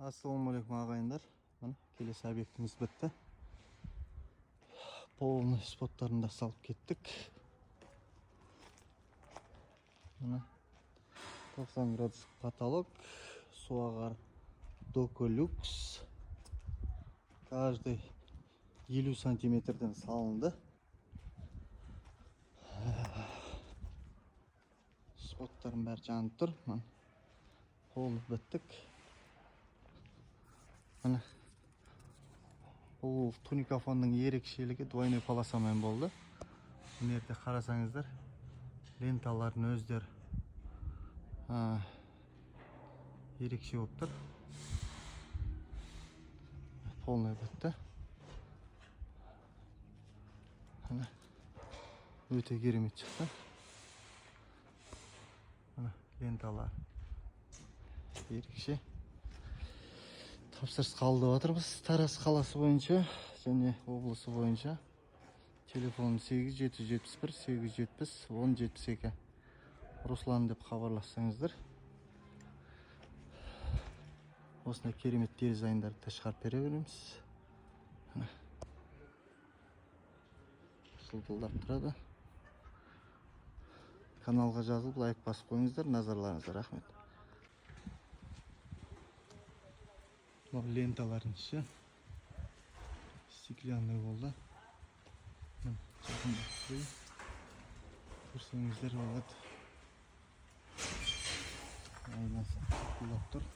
Ассалаумағалейкум ағайындар. Мына келесі объектіміз бітті. Полный споттарын да салып кеттік. Мына 90 градус потолок, суағар Доколюкс. Каждый 50 сантиметрден салынды. Споттарын бәрі жанып тұр. Полный біттік. Мына бұл туникафонның ерекшелігі двойной полосамен болды. Мына жерде қарасаңыздар, ленталардың өздері ерекше болып тұр. Полный бітті. Мына өте керемет шықты. Мына ленталар ерекше. Тапсырыс қабылдап отырмыз. Тараз қаласы бойынша және облысы бойынша. Телефон 8771 870 1072. Руслан деп хабарлассаңыздар. Осындай керемет дизайндарды шығарып бере береміз. Жылтылдап тұрады. Каналға жазылып, лайк басып қойыңыздар. Назарларыңызға рахмет. Бұл ленталардың іші стеклянный болды. Көрсеңіздер болады. Айнасы құлап тұр.